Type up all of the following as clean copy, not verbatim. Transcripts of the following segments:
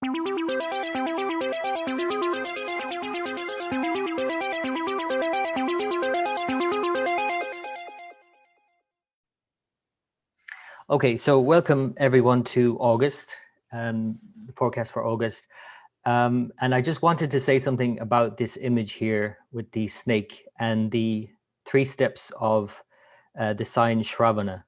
Okay, so welcome everyone to August, the forecast for August. And I just wanted to say something about this image here with the snake and the 3 steps of the sign Shravana,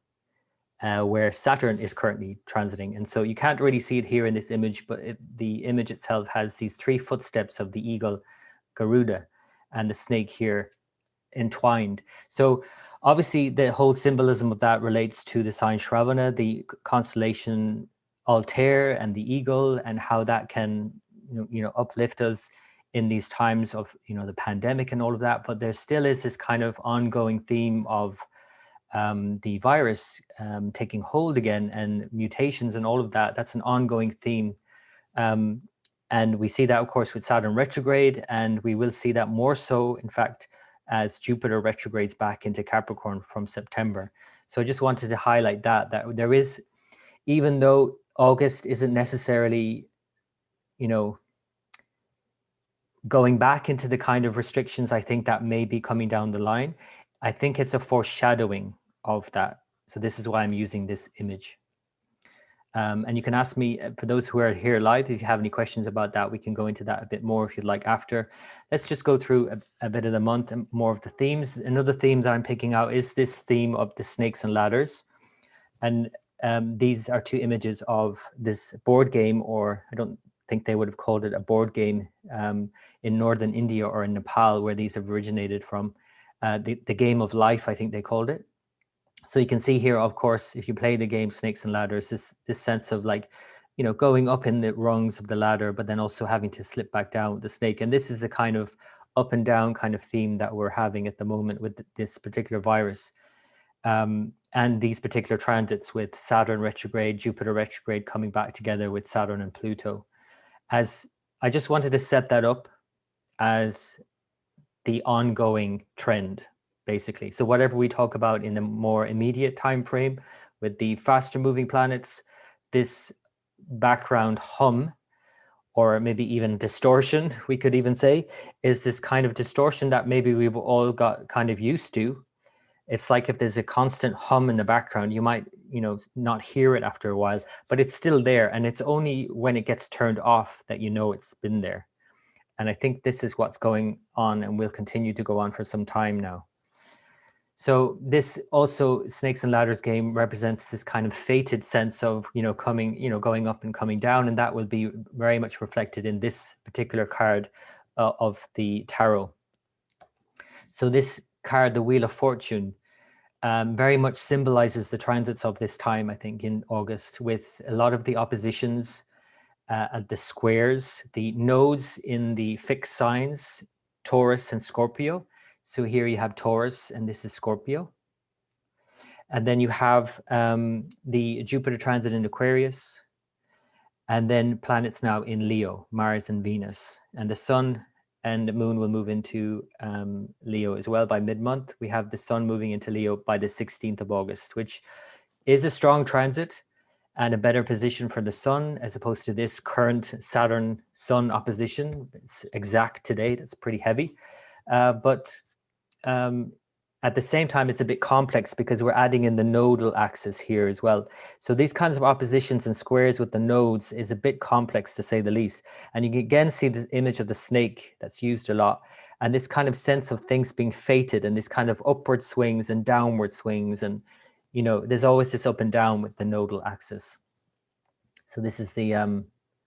where Saturn is currently transiting. And so you can't really see it here in this image, but the image itself has these 3 footsteps of the eagle Garuda and the snake here entwined. So obviously the whole symbolism of that relates to the sign Shravana, the constellation Altair and the eagle, and how that can uplift us in these times of the pandemic and all of that. But there still is this kind of ongoing theme of the virus taking hold again, and mutations and all of that. That's an ongoing theme. And we see that, of course, with Saturn retrograde, and we will see that more so, in fact, as Jupiter retrogrades back into Capricorn from September. So I just wanted to highlight that there is, even though August isn't necessarily, going back into the kind of restrictions I think that may be coming down the line, I think it's a foreshadowing of that. So this is why I'm using this image. And you can ask me, for those who are here live, if you have any questions about that, we can go into that a bit more if you'd like after. Let's just go through a bit of the month and more of the themes. Another theme that I'm picking out is this theme of the snakes and ladders. And these are 2 images of this board game, or I don't think they would have called it a board game in northern India or in Nepal, where these have originated from. The game of life, I think they called it. So you can see here, of course, if you play the game Snakes and Ladders, this sense of like, going up in the rungs of the ladder, but then also having to slip back down with the snake. And this is the kind of up and down kind of theme that we're having at the moment with this particular virus. And these particular transits with Saturn retrograde, Jupiter retrograde coming back together with Saturn and Pluto. As I just wanted to set that up as the ongoing trend, basically. So whatever we talk about in the more immediate time frame with the faster moving planets, this background hum, or maybe even distortion, we could even say, is this kind of distortion that maybe we've all got kind of used to. It's like if there's a constant hum in the background, you might, not hear it after a while, but it's still there. And it's only when it gets turned off that it's been there. And I think this is what's going on and will continue to go on for some time now. So this also, Snakes and Ladders game represents this kind of fated sense of, going up and coming down. And that will be very much reflected in this particular card of the tarot. So this card, the Wheel of Fortune, very much symbolizes the transits of this time, I think, in August, with a lot of the oppositions, the squares, the nodes in the fixed signs, Taurus and Scorpio. So here you have Taurus and this is Scorpio. And then you have the Jupiter transit in Aquarius, and then planets now in Leo, Mars and Venus. And the Sun and the Moon will move into Leo as well by mid-month. We have the Sun moving into Leo by the 16th of August, which is a strong transit and a better position for the Sun, as opposed to this current Saturn-Sun opposition. It's exact today, that's pretty heavy. But at the same time, it's a bit complex because we're adding in the nodal axis here as well. So these kinds of oppositions and squares with the nodes is a bit complex, to say the least. And you can again see the image of the snake that's used a lot, and this kind of sense of things being fated, and this kind of upward swings and downward swings, and there's always this up and down with the nodal axis. So this is the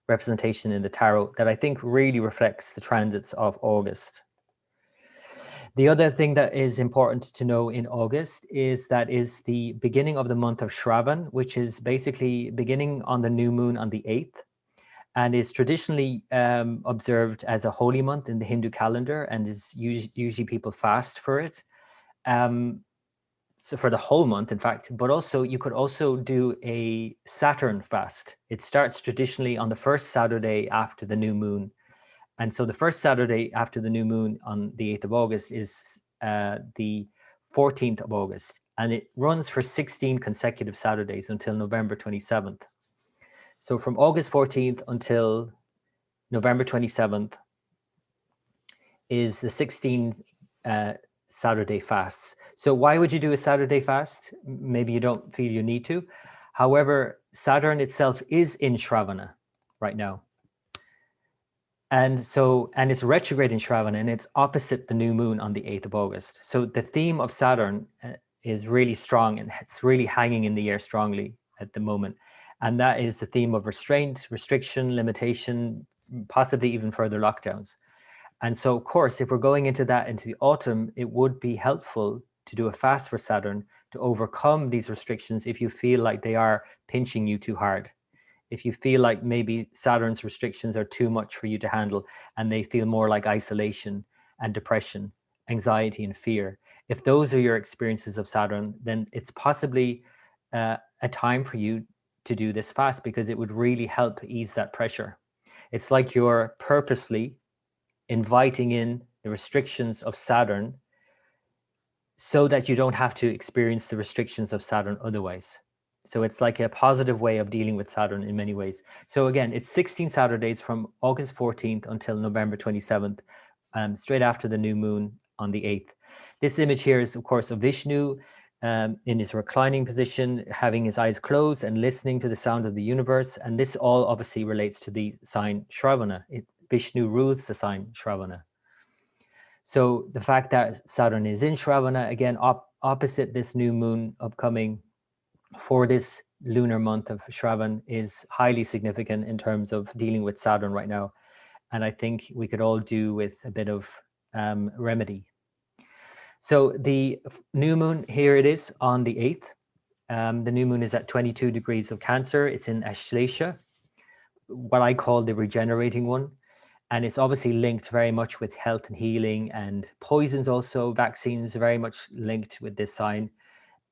representation in the tarot that I think really reflects the transits of August. The other thing that is important to know in August is that is the beginning of the month of Shravan, which is basically beginning on the new moon on the 8th, and is traditionally observed as a holy month in the Hindu calendar, and is usually people fast for it. So for the whole month, in fact, but also you could also do a Saturn fast. It starts traditionally on the first Saturday after the new moon. And so the first Saturday after the new moon on the 8th of August is the 14th of August. And it runs for 16 consecutive Saturdays until November 27th. So from August 14th until November 27th, is the 16 Saturday fasts. So why would you do a Saturday fast? Maybe you don't feel you need to. However, Saturn itself is in Shravana right now. And it's retrograde in Shravana, and it's opposite the new moon on the 8th of August. So the theme of Saturn is really strong, and it's really hanging in the air strongly at the moment. And that is the theme of restraint, restriction, limitation, possibly even further lockdowns. And so, of course, if we're going into the autumn, it would be helpful to do a fast for Saturn to overcome these restrictions if you feel like they are pinching you too hard. If you feel like maybe Saturn's restrictions are too much for you to handle and they feel more like isolation and depression, anxiety and fear. If those are your experiences of Saturn, then it's possibly a time for you to do this fast, because it would really help ease that pressure. It's like you're purposely inviting in the restrictions of Saturn so that you don't have to experience the restrictions of Saturn otherwise. So it's like a positive way of dealing with Saturn in many ways. So again, it's 16 Saturdays from August 14th until November 27th, straight after the new moon on the 8th. This image here is, of course, of Vishnu in his reclining position, having his eyes closed and listening to the sound of the universe. And this all obviously relates to the sign Shravana. Vishnu rules the sign Shravana. So the fact that Saturn is in Shravana, again, opposite this new moon upcoming for this lunar month of Shravan, is highly significant in terms of dealing with Saturn right now. And I think we could all do with a bit of remedy. So the new moon, here it is on the 8th. The new moon is at 22 degrees of Cancer. It's in Ashlesha, what I call the regenerating one. And it's obviously linked very much with health and healing, and poisons also, vaccines, very much linked with this sign.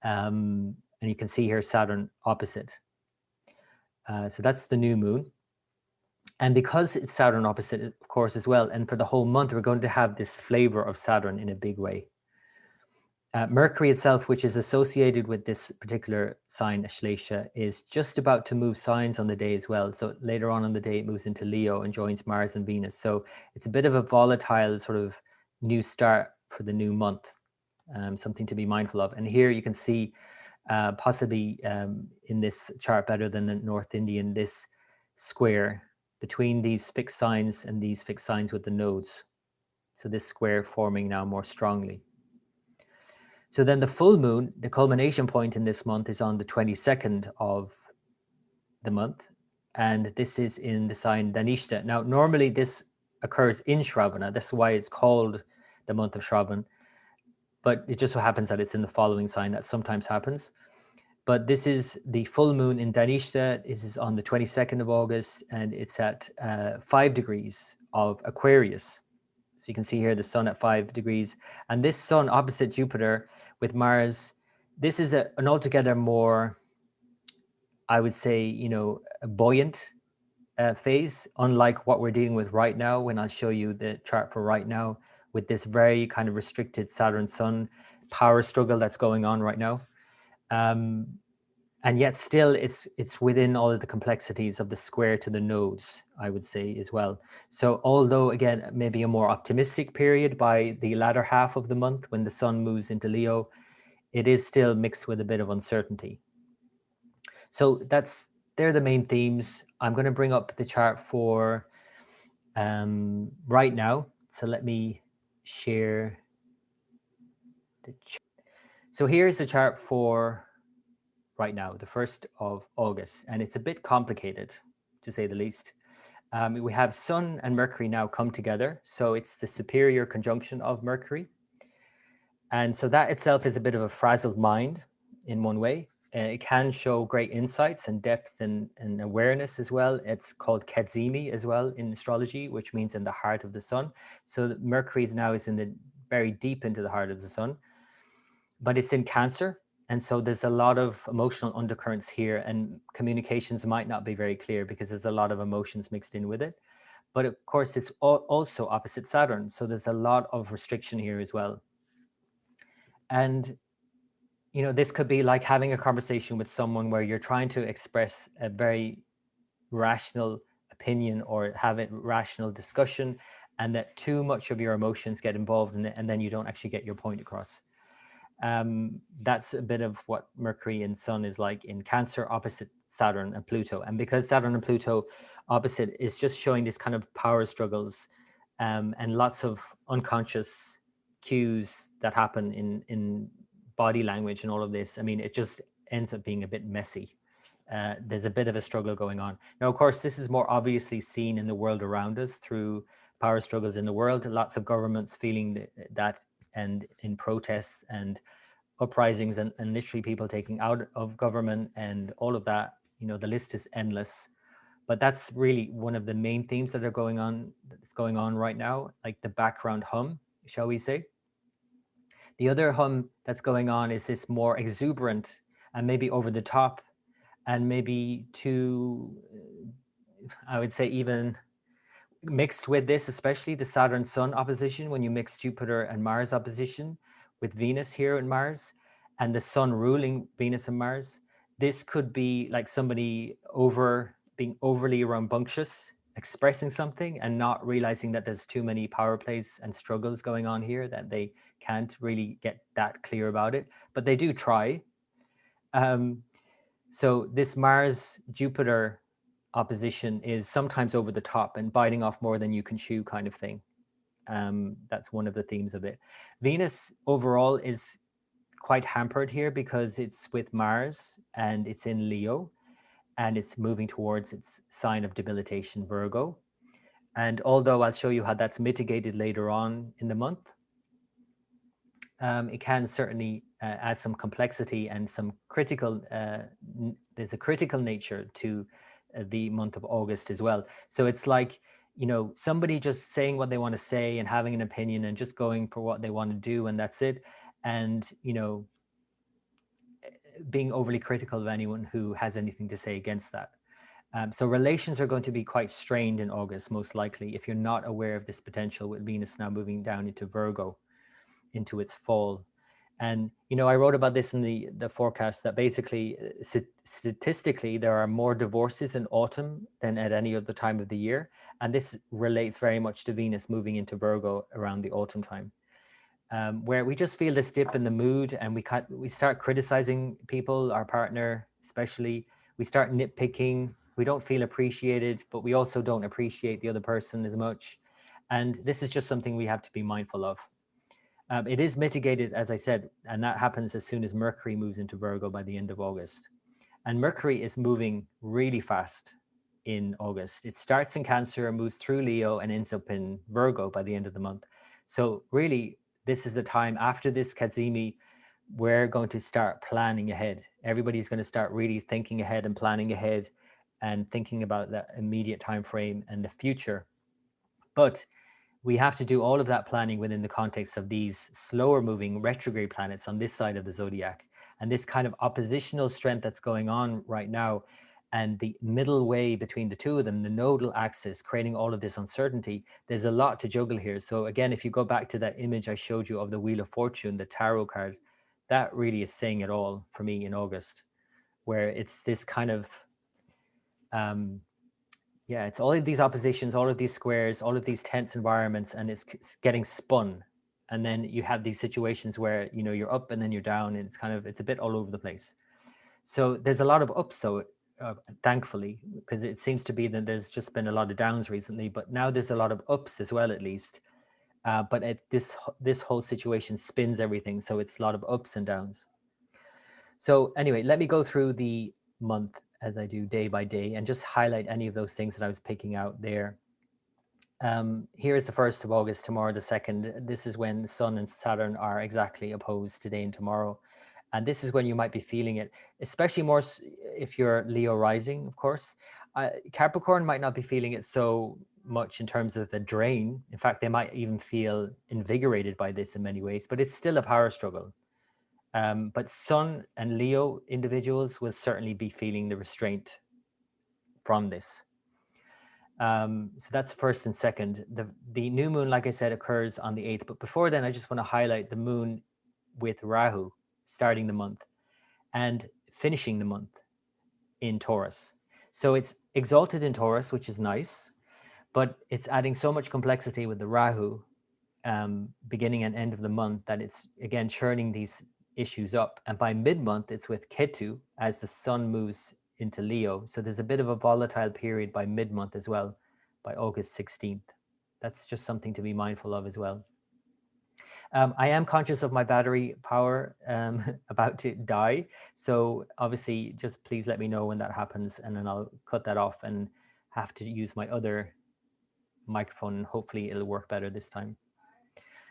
And you can see here Saturn opposite. So that's the new moon. And because it's Saturn opposite, of course, as well, and for the whole month, we're going to have this flavor of Saturn in a big way. Mercury itself, which is associated with this particular sign, Ashlesha, is just about to move signs on the day as well. So later on in the day, it moves into Leo and joins Mars and Venus. So it's a bit of a volatile sort of new start for the new month, something to be mindful of. And here you can see possibly in this chart better than the North Indian, this square between these fixed signs and these fixed signs with the nodes. So this square forming now more strongly. So then the full moon, the culmination point in this month, is on the 22nd of the month. And this is in the sign Dhanishta. Now, normally this occurs in Shravana. That's why it's called the month of Shravan. But it just so happens that it's in the following sign. That sometimes happens. But this is the full moon in Dhanishta. This is on the 22nd of August, and it's at 5 degrees of Aquarius. So you can see here the sun at 5 degrees, and this sun opposite Jupiter with Mars. This is an altogether more, I would say, a buoyant phase, unlike what we're dealing with right now, when I'll show you the chart for right now, with this very kind of restricted Saturn Sun power struggle that's going on right now. And yet still it's within all of the complexities of the square to the nodes, I would say, as well. So although, again, maybe a more optimistic period by the latter half of the month when the sun moves into Leo, it is still mixed with a bit of uncertainty. So they're the main themes. I'm going to bring up the chart for right now. So let me share the chart. So here's the chart for right now, the 1st of August, and it's a bit complicated, to say the least. We have Sun and Mercury now come together, so it's the superior conjunction of Mercury. And so that itself is a bit of a frazzled mind in one way. It can show great insights and depth and awareness as well. It's called Kedzimi as well in astrology, which means in the heart of the sun. So Mercury now is in the very deep into the heart of the sun, but it's in Cancer. And so there's a lot of emotional undercurrents here, and communications might not be very clear because there's a lot of emotions mixed in with it. But of course, it's also opposite Saturn. So there's a lot of restriction here as well. And, this could be like having a conversation with someone where you're trying to express a very rational opinion or have a rational discussion, and that too much of your emotions get involved in it, and then you don't actually get your point across. That's a bit of what Mercury and Sun is like in Cancer, opposite Saturn and Pluto. And because Saturn and Pluto opposite is just showing this kind of power struggles, and lots of unconscious cues that happen in body language and all of this. I mean, it just ends up being a bit messy. There's a bit of a struggle going on. Now, of course, this is more obviously seen in the world around us through power struggles in the world. Lots of governments feeling that, and in protests and uprisings, and literally people taking out of government and all of that. You know, the list is endless. But that's really one of the main themes that are going on, that's going on right now, like the background hum, shall we say. The other hum that's going on is this more exuberant and maybe over the top, and maybe too, I would say, even mixed with this, especially the Saturn Sun opposition, when you mix Jupiter and Mars opposition with Venus here and Mars, and the Sun ruling Venus and Mars. This could be like somebody being overly rambunctious, expressing something and not realizing that there's too many power plays and struggles going on here, that they can't really get that clear about it, but they do try. So this Mars Jupiter opposition is sometimes over the top and biting off more than you can chew kind of thing. That's one of the themes of it. Venus overall is quite hampered here because it's with Mars and it's in Leo, and it's moving towards its sign of debilitation, Virgo. And although I'll show you how that's mitigated later on in the month, it can certainly add some complexity and some critical, there's a critical nature to the month of August as well. So it's like, you know, somebody just saying what they want to say and having an opinion and just going for what they want to do, and that's it. And, you know, being overly critical of anyone who has anything to say against that. So relations are going to be quite strained in August, most likely, if you're not aware of this potential with Venus now moving down into Virgo, into its fall. And, you know, I wrote about this in the forecast that basically, statistically, there are more divorces in autumn than at any other time of the year. And this relates very much to Venus moving into Virgo around the autumn time, where we just feel this dip in the mood, and we start criticizing people, our partner especially. We start nitpicking. We don't feel appreciated, but we also don't appreciate the other person as much. And this is just something we have to be mindful of. It is mitigated, as I said, and that happens as soon as Mercury moves into Virgo by the end of August. And Mercury is moving really fast in August. It starts in Cancer, moves through Leo, and ends up in Virgo by the end of the month. So really, this is the time after this Cazimi, we're going to start planning ahead. Everybody's going to start really thinking ahead and planning ahead and thinking about that immediate time frame and the future. But we have to do all of that planning within the context of these slower moving retrograde planets on this side of the zodiac, and this kind of oppositional strength that's going on right now, and the middle way between the two of them, the nodal axis, creating all of this uncertainty. There's a lot to juggle here. So again, if you go back to that image I showed you of the Wheel of Fortune, the tarot card, that really is saying it all for me in August, where it's this kind of yeah, it's all of these oppositions, all of these squares, all of these tense environments, and it's getting spun. And then you have these situations where, you know, you're up and then you're down, and it's a bit all over the place. So there's a lot of ups, though, thankfully, because it seems to be that there's just been a lot of downs recently, but now there's a lot of ups as well, at least. But this whole situation spins everything, so it's a lot of ups and downs. So anyway, let me go through the month as I do day by day and just highlight any of those things that I was picking out there. Here's the 1st of August, tomorrow the 2nd. This is when the Sun and Saturn are exactly opposed today and tomorrow. And this is when you might be feeling it, especially more if you're Leo rising, of course. Capricorn might not be feeling it so much in terms of a drain. In fact, they might even feel invigorated by this in many ways, but it's still a power struggle. But Sun and Leo individuals will certainly be feeling the restraint from this. So that's 1st and 2nd. The new moon, like I said, occurs on the 8th. But before then, I just want to highlight the moon with Rahu starting the month and finishing the month in Taurus. So it's exalted in Taurus, which is nice, but it's adding so much complexity with the Rahu beginning and end of the month that it's again churning these issues up. And by mid-month, it's with Ketu as the sun moves into Leo. So there's a bit of a volatile period by mid-month as well, by August 16th. That's just something to be mindful of as well. I am conscious of my battery power about to die. So obviously, just please let me know when that happens, and then I'll cut that off and have to use my other microphone. Hopefully it'll work better this time.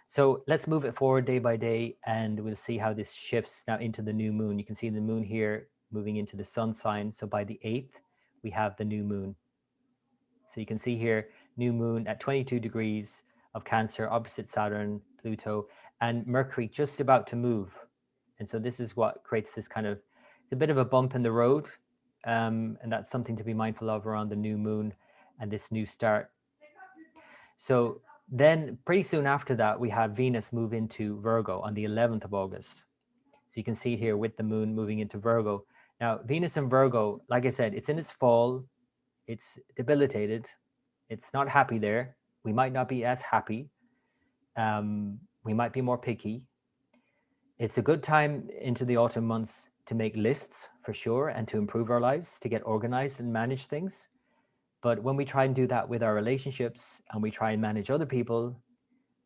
So let's move it forward day by day, and we'll see how this shifts now into the new moon. You can see the moon here moving into the sun sign. So by the 8th, we have the new moon. So you can see here, new moon at 22 degrees of Cancer, opposite Saturn, Pluto, and Mercury just about to move. And so this is what creates this kind of, it's a bit of a bump in the road. And that's something to be mindful of around the new moon and this new start. So then pretty soon after that, we have Venus move into Virgo on the 11th of August. So you can see it here with the moon moving into Virgo. Now, Venus in Virgo, like I said, it's in its fall. It's debilitated. It's not happy there. We might not be as happy. We might be more picky. It's a good time into the autumn months to make lists for sure and to improve our lives, to get organized and manage things. But when we try and do that with our relationships and we try and manage other people,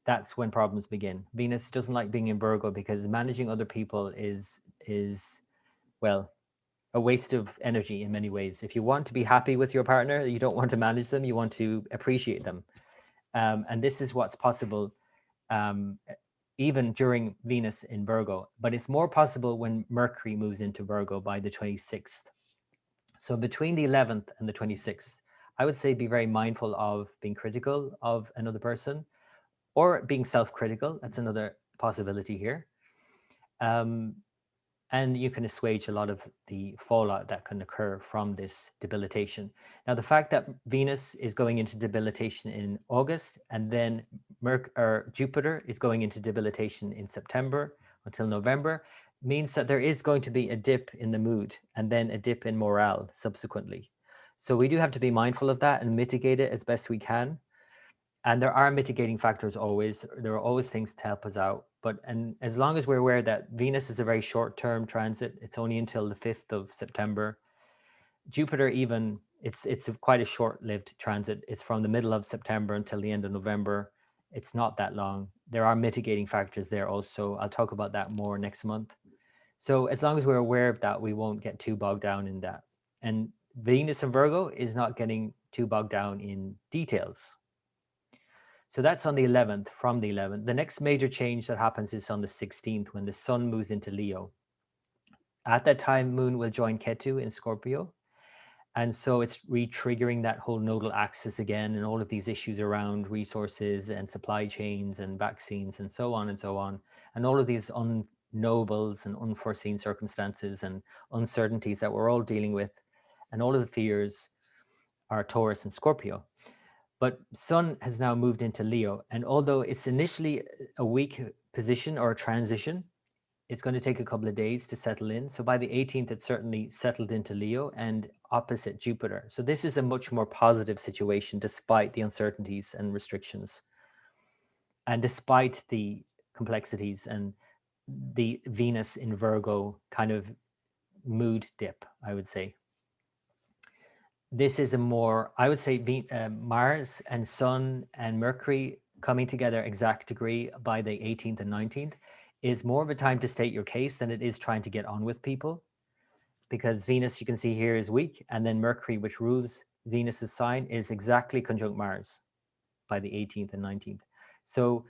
that's when problems begin. Venus doesn't like being in Virgo because managing other people is well, a waste of energy in many ways. If you want to be happy with your partner, you don't want to manage them, you want to appreciate them. And this is what's possible even during Venus in Virgo, but it's more possible when Mercury moves into Virgo by the 26th. So between the 11th and the 26th, I would say be very mindful of being critical of another person or being self-critical. That's another possibility here. And you can assuage a lot of the fallout that can occur from this debilitation. Now, the fact that Venus is going into debilitation in August and then Jupiter is going into debilitation in September until November means that there is going to be a dip in the mood and then a dip in morale subsequently. So we do have to be mindful of that and mitigate it as best we can. And there are mitigating factors always. There are always things to help us out. And as long as we're aware that Venus is a very short-term transit, it's only until the 5th of September. Jupiter even, it's quite a short-lived transit. It's from the middle of September until the end of November. It's not that long. There are mitigating factors there also. I'll talk about that more next month. So as long as we're aware of that, we won't get too bogged down in that. And Venus in Virgo is not getting too bogged down in details. So that's on the 11th, from the 11th. The next major change that happens is on the 16th when the sun moves into Leo. At that time, moon will join Ketu in Scorpio. And so it's re-triggering that whole nodal axis again and all of these issues around resources and supply chains and vaccines and so on and so on. And all of these unknowables and unforeseen circumstances and uncertainties that we're all dealing with. And all of the fears are Taurus and Scorpio. But Sun has now moved into Leo. And although it's initially a weak position or a transition, it's going to take a couple of days to settle in. So by the 18th, it's certainly settled into Leo and opposite Jupiter. So this is a much more positive situation despite the uncertainties and restrictions. And despite the complexities and the Venus in Virgo kind of mood dip, I would say. This is a more, I would say, Mars and Sun and Mercury coming together exact degree by the 18th and 19th is more of a time to state your case than it is trying to get on with people. Because Venus, you can see here, is weak, and then Mercury, which rules Venus's sign, is exactly conjunct Mars by the 18th and 19th. So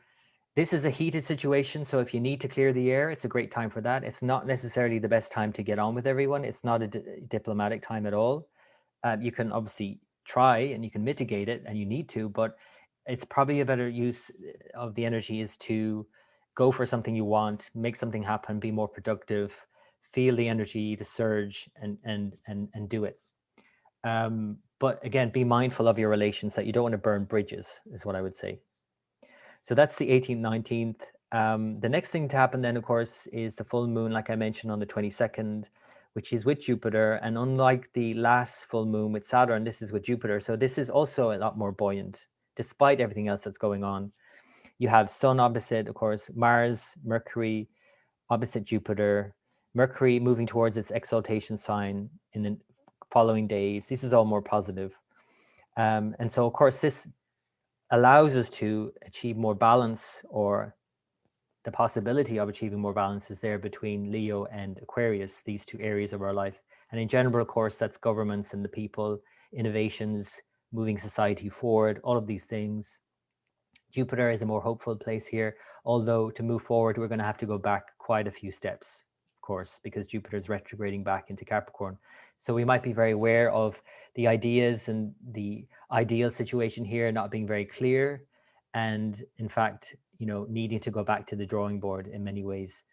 this is a heated situation. So if you need to clear the air, it's a great time for that. It's not necessarily the best time to get on with everyone. It's not a diplomatic time at all. You can obviously try and you can mitigate it and you need to, but it's probably a better use of the energy is to go for something you want, make something happen, be more productive, feel the energy, the surge, and do it. But again, be mindful of your relations that you don't want to burn bridges, is what I would say. So that's the 18th, 19th. The next thing to happen then, of course, is the full moon, like I mentioned, on the 22nd, which is with Jupiter. And unlike the last full moon with Saturn, this is with Jupiter. So this is also a lot more buoyant, despite everything else that's going on. You have Sun opposite, of course, Mars, Mercury opposite Jupiter, Mercury moving towards its exaltation sign in the following days. This is all more positive. And so, of course, this allows us to achieve more balance, or the possibility of achieving more balance is there between Leo and Aquarius, these two areas of our life. And in general, of course, that's governments and the people, innovations, moving society forward, all of these things. Jupiter is a more hopeful place here, although to move forward, we're going to have to go back quite a few steps, of course, because Jupiter is retrograding back into Capricorn. So we might be very aware of the ideas and the ideal situation here not being very clear. And in fact, needing to go back to the drawing board in many ways.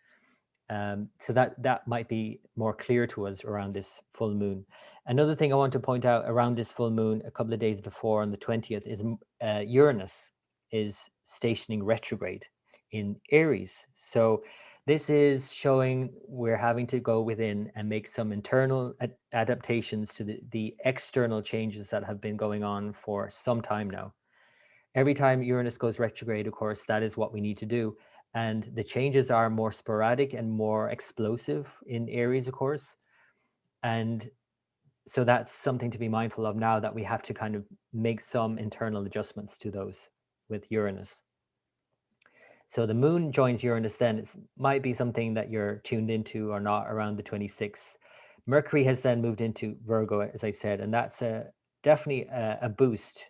So that might be more clear to us around this full moon. Another thing I want to point out around this full moon, a couple of days before on the 20th, is Uranus is stationing retrograde in Aries. So this is showing we're having to go within and make some internal adaptations to the external changes that have been going on for some time now. Every time Uranus goes retrograde, of course, that is what we need to do. And the changes are more sporadic and more explosive in Aries, of course. And so that's something to be mindful of now, that we have to kind of make some internal adjustments to those with Uranus. So the moon joins Uranus then. It might be something that you're tuned into or not around the 26th. Mercury has then moved into Virgo, as I said, and that's definitely a boost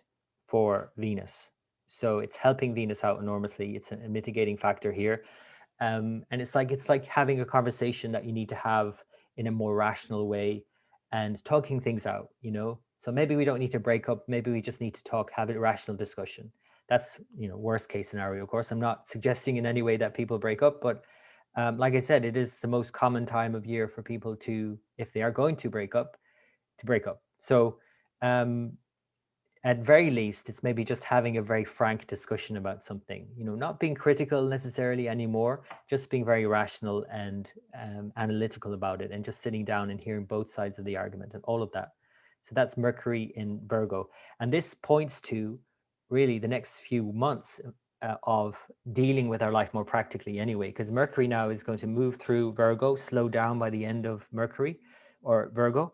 for Venus. So it's helping Venus out enormously. It's a mitigating factor here. And it's like having a conversation that you need to have in a more rational way and talking things out, So maybe we don't need to break up. Maybe we just need to talk, have a rational discussion. That's, worst case scenario. Of course, I'm not suggesting in any way that people break up, but like I said, it is the most common time of year for people to, if they are going to break up, to break up. So at very least, it's maybe just having a very frank discussion about something, not being critical necessarily anymore, just being very rational and analytical about it, and just sitting down and hearing both sides of the argument and all of that. So that's Mercury in Virgo. And this points to really the next few months of dealing with our life more practically anyway, because Mercury now is going to move through Virgo, slow down by the end of Mercury or Virgo.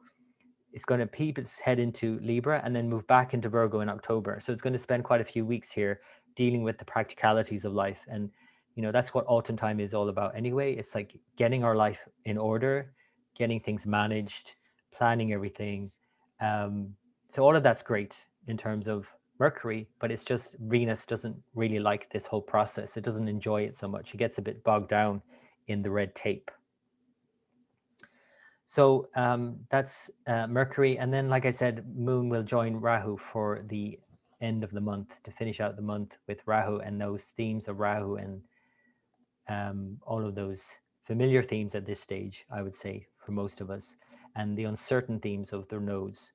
It's going to peep its head into Libra and then move back into Virgo in October. So it's going to spend quite a few weeks here dealing with the practicalities of life. And, that's what autumn time is all about anyway. It's like getting our life in order, getting things managed, planning everything. So all of that's great in terms of Mercury, but it's just Venus doesn't really like this whole process. It doesn't enjoy it so much. It gets a bit bogged down in the red tape. So that's Mercury. And then, like I said, Moon will join Rahu for the end of the month to finish out the month with Rahu and those themes of Rahu and all of those familiar themes at this stage, I would say, for most of us, and the uncertain themes of their nodes,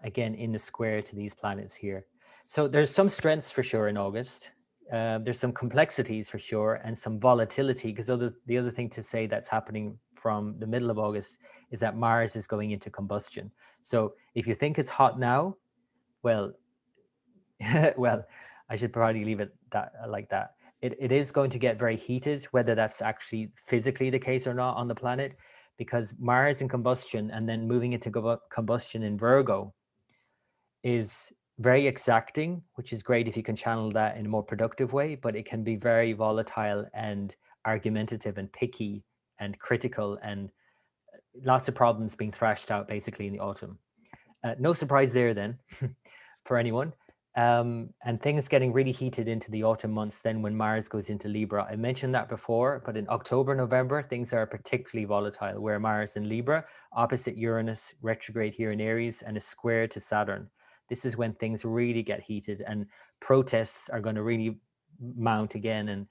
again, in the square to these planets here. So there's some strengths for sure in August. There's some complexities for sure and some volatility, because the other thing to say that's happening from the middle of August is that Mars is going into combustion. So if you think it's hot now, well, well, I should probably leave it like that. It is going to get very heated, whether that's actually physically the case or not on the planet, because Mars in combustion and then moving into combustion in Virgo is very exacting, which is great if you can channel that in a more productive way, but it can be very volatile and argumentative and picky and critical, and lots of problems being thrashed out basically in the autumn. No surprise there then for anyone. And things getting really heated into the autumn months then when Mars goes into Libra. I mentioned that before, but in October, November, things are particularly volatile, where Mars in Libra, opposite Uranus, retrograde here in Aries, and is square to Saturn. This is when things really get heated and protests are going to really mount again. And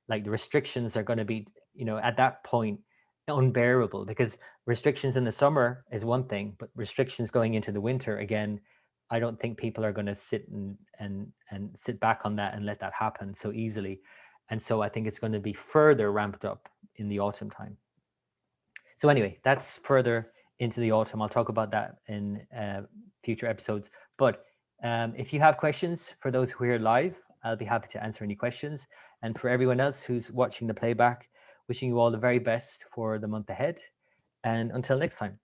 like the restrictions are going to be, at that point, unbearable, because restrictions in the summer is one thing, but restrictions going into the winter, again, I don't think people are going to sit and sit back on that and let that happen so easily. And so I think it's going to be further ramped up in the autumn time. So anyway, that's further into the autumn. I'll talk about that in future episodes. But if you have questions, for those who are here live, I'll be happy to answer any questions. And for everyone else who's watching the playback, wishing you all the very best for the month ahead. And until next time.